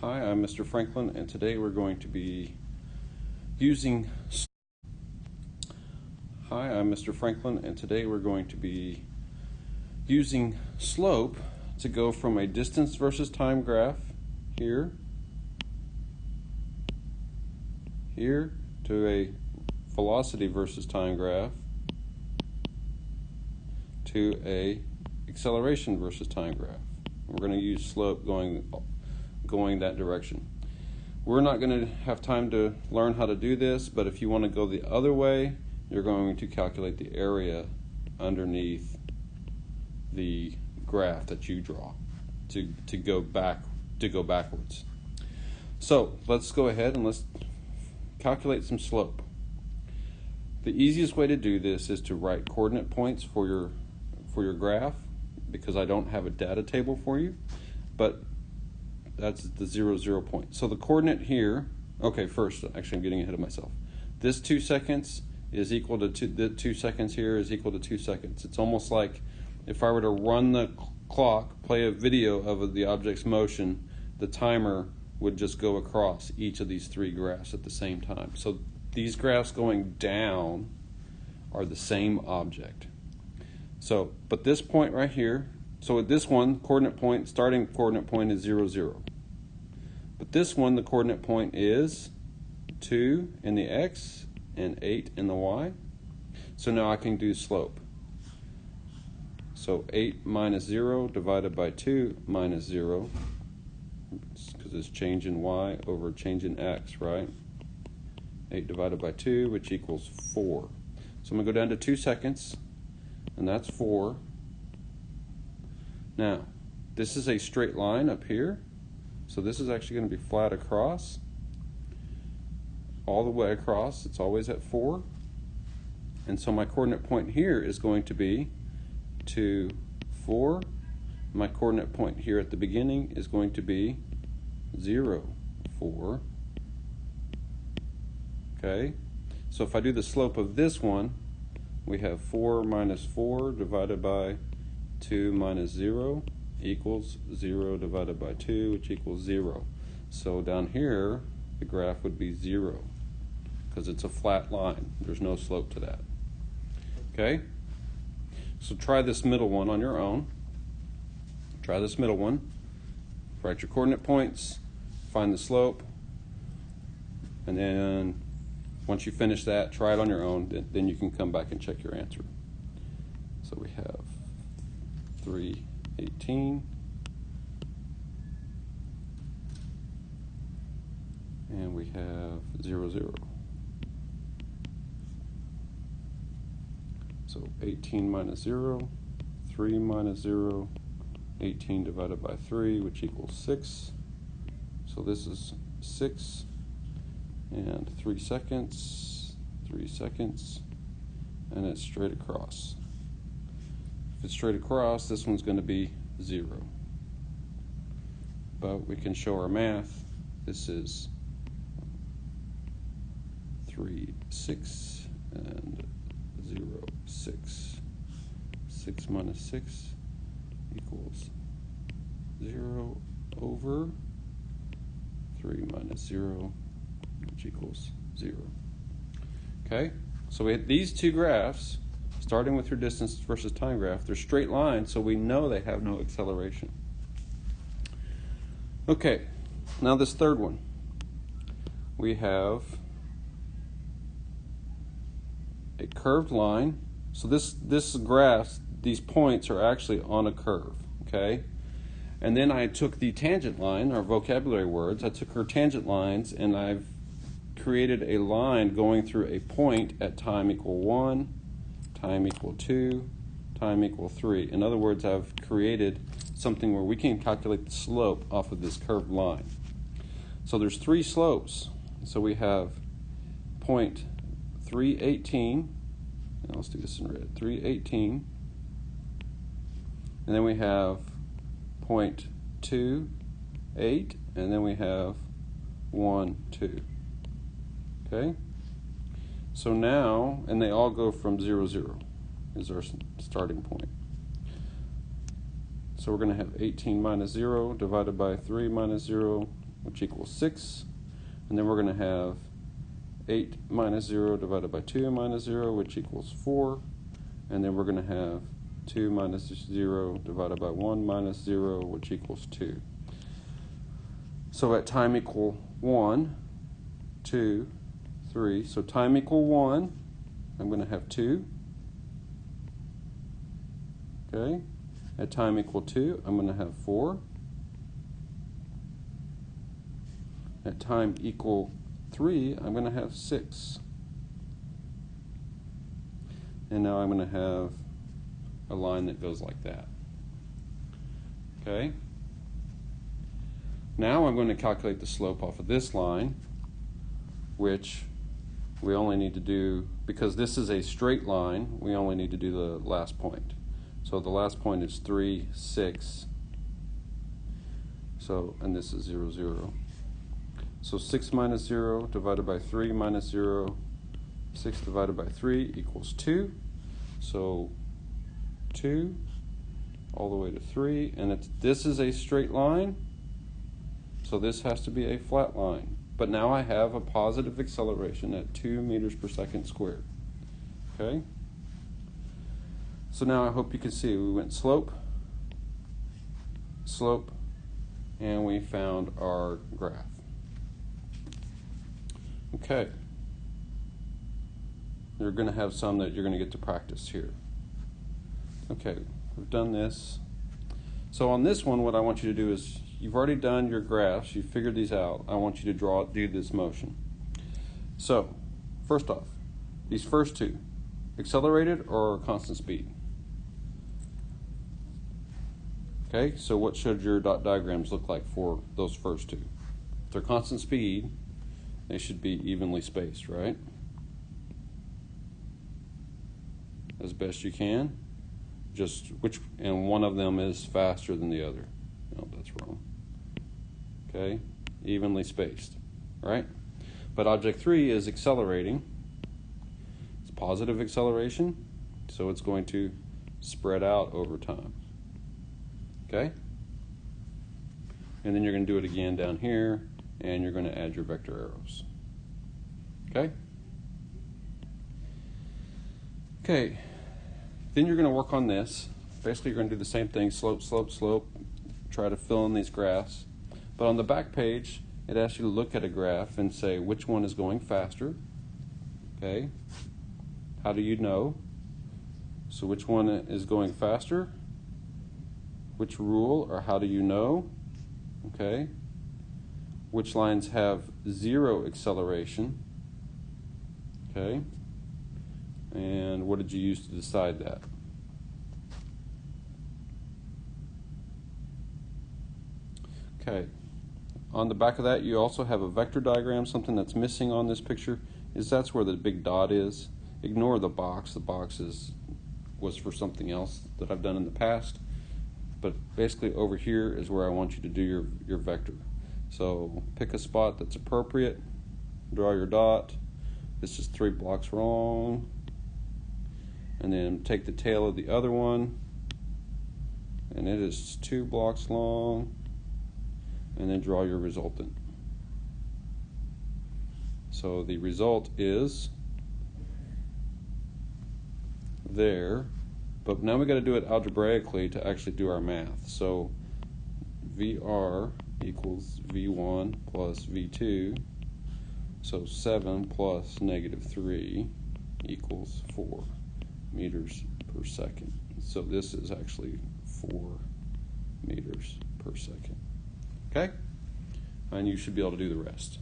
Hi, I'm Mr. Franklin, and today we're going to be using slope to go from a distance versus time graph here to a velocity versus time graph to a acceleration versus time graph. We're going to use slope going that direction. We're not going to have time to learn how to do this, but if you want to go the other way, you're going to calculate the area underneath the graph that you draw to go backwards. So let's go ahead and let's calculate some slope. The easiest way to do this is to write coordinate points for your graph, because I don't have a data table for you, but that's the 0, 0 point. So the coordinate here, okay, first, actually I'm getting ahead of myself. This 2 seconds is equal to the 2 seconds here is equal to 2 seconds. It's almost like if I were to run the clock, play a video of the object's motion, the timer would just go across each of these three graphs at the same time. So these graphs going down are the same object. So, but this point right here, so at this one, starting coordinate point is 0, 0. But this one, the coordinate point is 2 in the x and 8 in the y. So now I can do slope. So 8 minus 0 divided by 2 minus 0, because it's change in y over change in x, right? 8 divided by 2, which equals 4. So I'm going to go down to 2 seconds, and that's 4. Now, this is a straight line up here, so this is actually going to be flat across, all the way across. It's always at 4. And so my coordinate point here is going to be 2, 4. My coordinate point here at the beginning is going to be 0, 4. Okay, so if I do the slope of this one, we have 4 minus 4 divided by 2 minus 0 equals 0 divided by 2, which equals 0. So down here, the graph would be 0, because it's a flat line. There's no slope to that. Okay? So try this middle one on your own. Try this middle one. Write your coordinate points, find the slope, and then once you finish that, try it on your own, then you can come back and check your answer. So we have 318, and we have 0, 0. So 18 minus 0, 3 minus 0, 18 divided by 3, which equals 6. So this is 6. And 3 seconds, and it's straight across. If it's straight across, this one's going to be 0. But we can show our math. This is 3, 6, and 0, 6. 6 minus 6 equals 0 over 3 minus 0, which equals 0. Okay, so we have these two graphs, starting with your distance versus time graph. They're straight lines, so we know they have no acceleration. Okay, now this third one. We have a curved line. So this graph, these points are actually on a curve, okay? And then I took the tangent line, our vocabulary words, I took her tangent lines, and I've created a line going through a point at time equal 1, time equal 2, time equal 3. In other words, I've created something where we can calculate the slope off of this curved line. So there's 3 slopes. So we have point 318, and let's do this in red, 318, and then we have point 2, 8, and then we have 1, 2. Okay? So now, and they all go from 0, 0 is our starting point. So we're going to have 18 minus 0 divided by 3 minus 0 which equals 6. And then we're going to have 8 minus 0 divided by 2 minus 0, which equals 4. And then we're going to have 2 minus 0 divided by 1 minus 0, which equals 2. So at time equal 1, 2, 3. So time equal 1, I'm going to have 2. Okay. At time equal 2, I'm going to have 4. At time equal 3, I'm going to have 6. And now I'm going to have a line that goes like that. Okay? Now I'm going to calculate the slope off of this line, which we only need to do, because this is a straight line, we only need to do the last point. So the last point is 3, 6. So, and this is 0, 0. So 6 minus 0 divided by 3 minus 0, 6 divided by 3 equals 2. So 2 all the way to 3, and this is a straight line, so this has to be a flat line. But now I have a positive acceleration at 2 meters per second squared. Okay? So now I hope you can see we went slope, slope, and we found our graph. Okay. You're going to have some that you're going to get to practice here. Okay, we've done this. So on this one, what I want you to do is, you've already done your graphs, you've figured these out. I want you to do this motion. So, first off, these first two, accelerated or constant speed? Okay, so what should your dot diagrams look like for those first two? If they're constant speed, they should be evenly spaced, right? As best you can. And one of them is faster than the other. No, that's wrong. Okay, evenly spaced, right? But object 3 is accelerating. It's positive acceleration, so it's going to spread out over time. Okay? And then you're going to do it again down here, and you're going to add your vector arrows. Okay? Okay, then you're going to work on this. Basically, you're going to do the same thing, slope, slope, slope, try to fill in these graphs. But on the back page, it asks you to look at a graph and say which one is going faster. Okay? How do you know? So which one is going faster? Which rule, or how do you know? Okay? Which lines have 0 acceleration? Okay? And what did you use to decide that? Okay. On the back of that, you also have a vector diagram. Something that's missing on this picture is that's where the big dot is. Ignore the box. The box was for something else that I've done in the past. But basically over here is where I want you to do your vector. So pick a spot that's appropriate, draw your dot. This is 3 blocks wrong. And then take the tail of the other one, and it is 2 blocks long, and then draw your resultant. So the result is there, but now we got to do it algebraically to actually do our math. So VR equals V1 plus V2, so 7 plus -3 equals 4 meters per second. So this is actually 4 meters per second. Okay? And you should be able to do the rest.